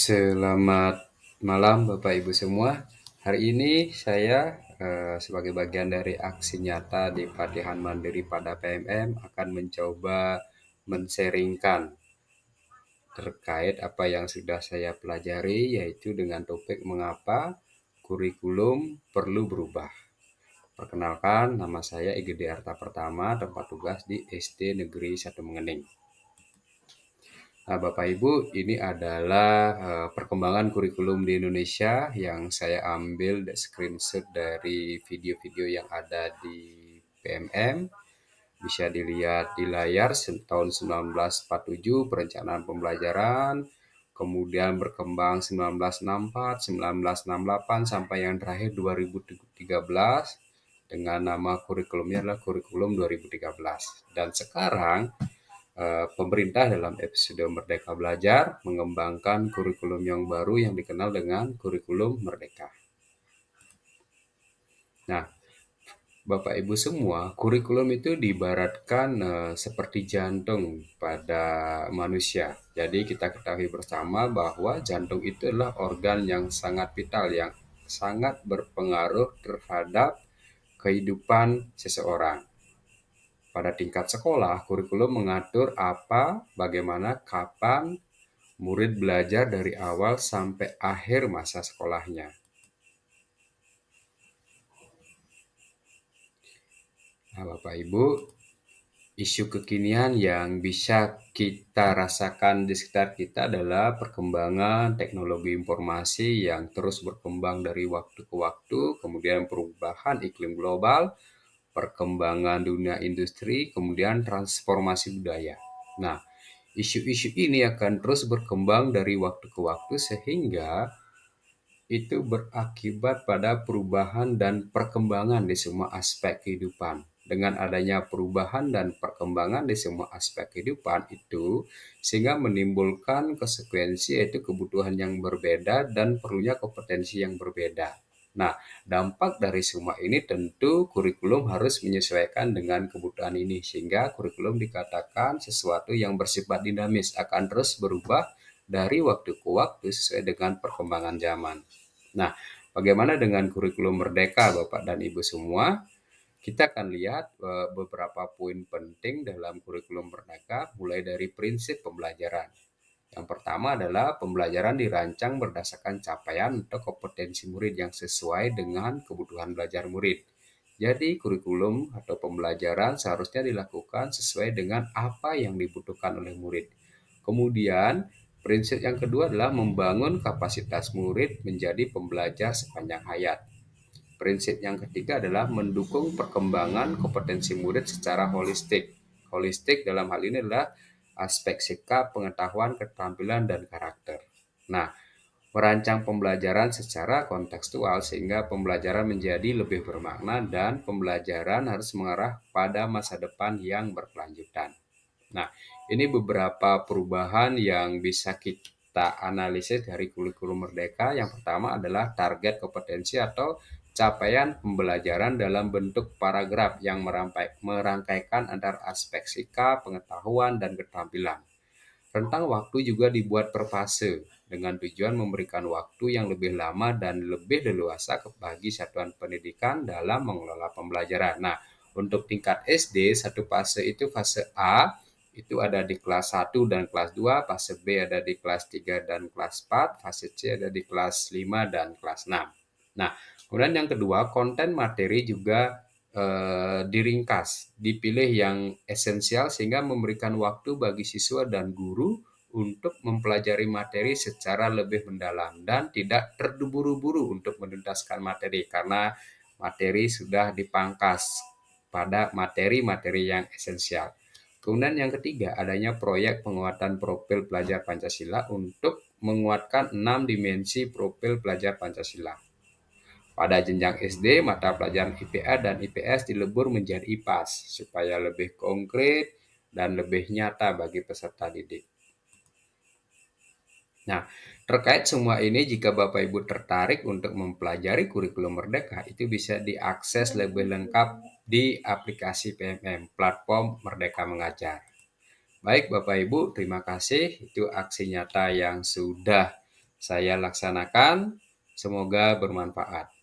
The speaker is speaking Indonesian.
Selamat malam Bapak Ibu semua. Hari ini saya sebagai bagian dari aksi nyata di Pelatihan Mandiri pada PMM akan mencoba men-sharingkan terkait apa yang sudah saya pelajari, yaitu dengan topik mengapa kurikulum perlu berubah. Perkenalkan, nama saya Igede Arta Pertama, tempat tugas di SD Negeri 1 Mengening. Nah, Bapak Ibu, ini adalah perkembangan kurikulum di Indonesia yang saya ambil screenshot dari video-video yang ada di PMM. Bisa dilihat di layar tahun 1947 perencanaan pembelajaran, kemudian berkembang 1964, 1968 sampai yang terakhir 2013 dengan nama kurikulumnya adalah kurikulum 2013. Dan sekarang pemerintah dalam episode Merdeka Belajar mengembangkan kurikulum yang baru yang dikenal dengan kurikulum Merdeka. Nah, Bapak Ibu semua, kurikulum itu diibaratkan seperti jantung pada manusia. Jadi kita ketahui bersama bahwa jantung itu adalah organ yang sangat vital, yang sangat berpengaruh terhadap kehidupan seseorang. Pada tingkat sekolah, kurikulum mengatur apa, bagaimana, kapan murid belajar dari awal sampai akhir masa sekolahnya. Nah, Bapak Ibu, isu kekinian yang bisa kita rasakan di sekitar kita adalah perkembangan teknologi informasi yang terus berkembang dari waktu ke waktu, kemudian perubahan iklim global, perkembangan dunia industri, kemudian transformasi budaya. Nah, isu-isu ini akan terus berkembang dari waktu ke waktu sehingga itu berakibat pada perubahan dan perkembangan di semua aspek kehidupan. Dengan adanya perubahan dan perkembangan di semua aspek kehidupan itu, sehingga menimbulkan konsekuensi yaitu kebutuhan yang berbeda dan perlunya kompetensi yang berbeda. Nah, dampak dari semua ini tentu kurikulum harus menyesuaikan dengan kebutuhan ini, sehingga kurikulum dikatakan sesuatu yang bersifat dinamis, akan terus berubah dari waktu ke waktu sesuai dengan perkembangan zaman. Nah, bagaimana dengan kurikulum Merdeka, Bapak dan Ibu semua? Kita akan lihat beberapa poin penting dalam kurikulum Merdeka, mulai dari prinsip pembelajaran. Yang pertama adalah pembelajaran dirancang berdasarkan capaian atau kompetensi murid yang sesuai dengan kebutuhan belajar murid. Jadi, kurikulum atau pembelajaran seharusnya dilakukan sesuai dengan apa yang dibutuhkan oleh murid. Kemudian, prinsip yang kedua adalah membangun kapasitas murid menjadi pembelajar sepanjang hayat. Prinsip yang ketiga adalah mendukung perkembangan kompetensi murid secara holistik. Holistik dalam hal ini adalah aspek sikap, pengetahuan, keterampilan, dan karakter. Nah, merancang pembelajaran secara kontekstual sehingga pembelajaran menjadi lebih bermakna dan pembelajaran harus mengarah pada masa depan yang berkelanjutan. Nah, ini beberapa perubahan yang bisa kita analisis dari kurikulum Merdeka. Yang pertama adalah target kompetensi atau capaian pembelajaran dalam bentuk paragraf yang merangkaikan antara aspek sikap, pengetahuan, dan keterampilan. Rentang waktu juga dibuat per fase dengan tujuan memberikan waktu yang lebih lama dan lebih leluasa bagi satuan pendidikan dalam mengelola pembelajaran. Nah, untuk tingkat SD, satu fase itu fase A, itu ada di kelas 1 dan kelas 2, fase B ada di kelas 3 dan kelas 4, fase C ada di kelas 5 dan kelas 6. Nah, kemudian yang kedua, konten materi juga diringkas, dipilih yang esensial sehingga memberikan waktu bagi siswa dan guru untuk mempelajari materi secara lebih mendalam dan tidak terburu-buru untuk menuntaskan materi karena materi sudah dipangkas pada materi-materi yang esensial. Kemudian yang ketiga, adanya proyek penguatan profil pelajar Pancasila untuk menguatkan 6 dimensi profil pelajar Pancasila. Pada jenjang SD, mata pelajaran IPA dan IPS dilebur menjadi IPAS supaya lebih konkret dan lebih nyata bagi peserta didik. Nah, terkait semua ini, jika Bapak Ibu tertarik untuk mempelajari kurikulum Merdeka, itu bisa diakses lebih lengkap di aplikasi PMM, platform Merdeka Mengajar. Baik Bapak Ibu, terima kasih. Itu aksi nyata yang sudah saya laksanakan. Semoga bermanfaat.